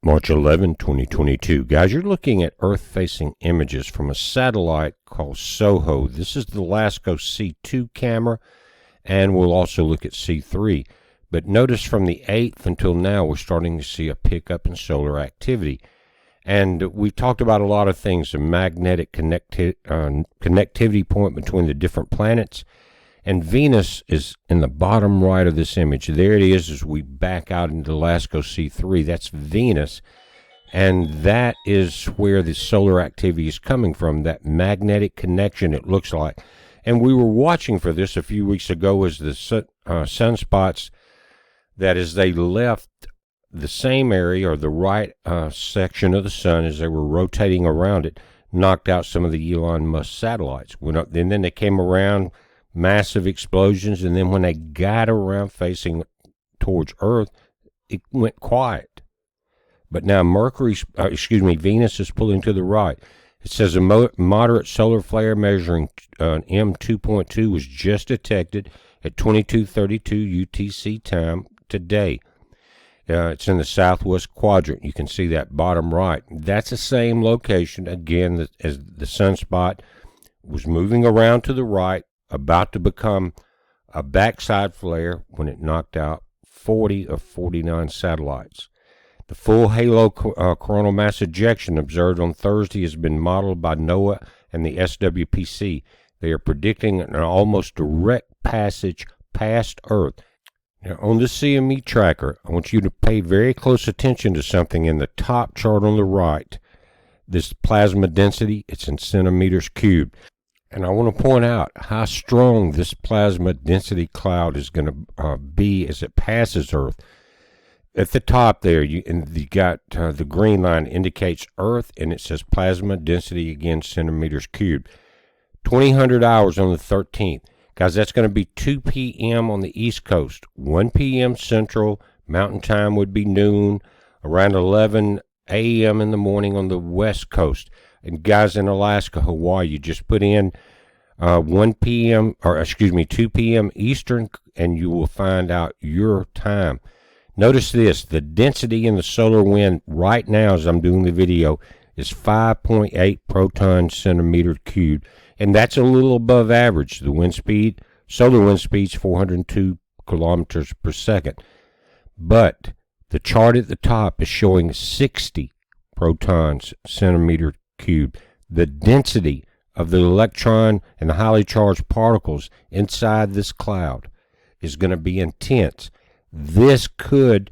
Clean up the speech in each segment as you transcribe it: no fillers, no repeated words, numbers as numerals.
March 11, 2022. Guys, you're looking at Earth-facing images from a satellite called SOHO. This is the LASCO C2 camera, and we'll also look at C3. But notice from the 8th until now, we're starting to see a pickup in solar activity. And we talked about a lot of things, the magnetic connectivity point between the different planets. And Venus is in the bottom right of this image. There it is as we back out into LASCO C3. That's Venus. And that is where the solar activity is coming from, that magnetic connection it looks like. And we were watching for this a few weeks ago as the sunspots, that as they left the same area or the right section of the sun as they were rotating around it, knocked out some of the Elon Musk satellites. And then they came around, massive explosions, and then when they got around facing towards Earth, it went quiet. But now Venus is pulling to the right. It says a moderate solar flare measuring M2.2 was just detected at 22:32 UTC time today. It's in the southwest quadrant. You can see that bottom right. That's the same location, again, as the sunspot was moving around to the right, about to become a backside flare when it knocked out 40 of 49 satellites. The full halo coronal mass ejection observed on Thursday has been modeled by NOAA and the SWPC. They are predicting an almost direct passage past Earth. Now, on the CME tracker, I want you to pay very close attention to something in the top chart on the right. This plasma density, it's in centimeters cubed. And I want to point out how strong this plasma density cloud is going to be as it passes Earth. At the top there, you got the green line indicates Earth, and it says plasma density, again, centimeters cubed. 2000 hours on the 13th. Guys, that's going to be 2 p.m. on the East Coast. 1 p.m. Central, Mountain Time would be noon, around 11 a.m. in the morning on the West Coast. And guys in Alaska, Hawaii, you just put in 2 p.m. Eastern, and you will find out your time. Notice this, the density in the solar wind right now as I'm doing the video is 5.8 protons centimeter cubed, and that's a little above average. The wind speed, solar wind speed is 402 kilometers per second. But the chart at the top is showing 60 protons centimeter cubed. The density of the electron and the highly charged particles inside this cloud is going to be intense. This could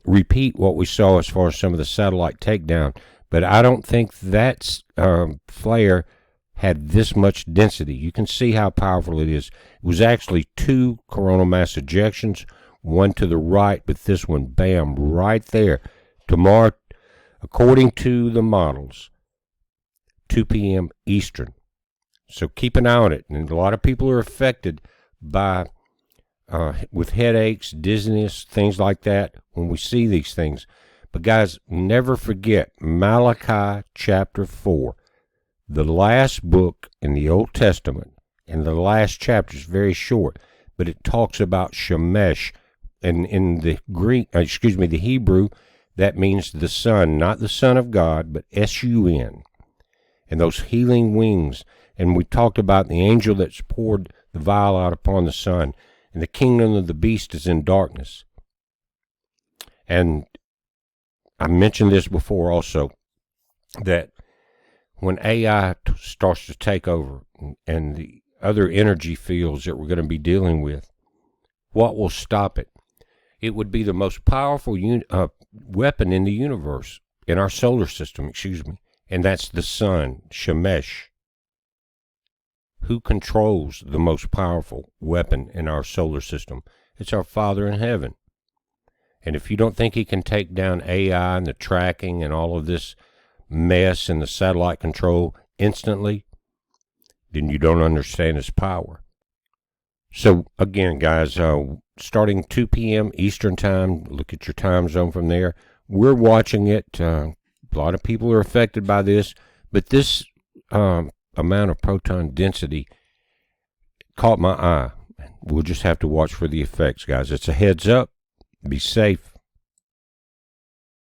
repeat what we saw as far as some of the satellite takedown, but I don't think that flare had this much density. You can see how powerful it is. It was actually 2 coronal mass ejections, one to the right, but this one, bam, right there. Tomorrow, according to the models, 2 p.m. Eastern. So keep an eye on it. And a lot of people are affected by with headaches, dizziness, things like that when we see these things. But guys, never forget Malachi chapter 4, the last book in the Old Testament, and the last chapter is very short, but it talks about Shemesh, and in the the Hebrew, that means the Son, not the Son of God, but S-U-N, and those healing wings. And we talked about the angel that's poured the vial out upon the sun, and the kingdom of the beast is in darkness. And I mentioned this before also, that when AI starts to take over and the other energy fields that we're going to be dealing with, what will stop it? It would be the most powerful weapon in the universe, in our solar system, and that's the sun, Shemesh. Who controls the most powerful weapon in our solar system? It's our Father in heaven. And if you don't think he can take down AI and the tracking and all of this mess and the satellite control instantly, then you don't understand his power. So again, guys, starting 2 p.m. Eastern time, look at your time zone from there. We're watching it. A lot of people are affected by this, but this amount of proton density caught my eye. We'll just have to watch for the effects, guys. It's a heads up. Be safe.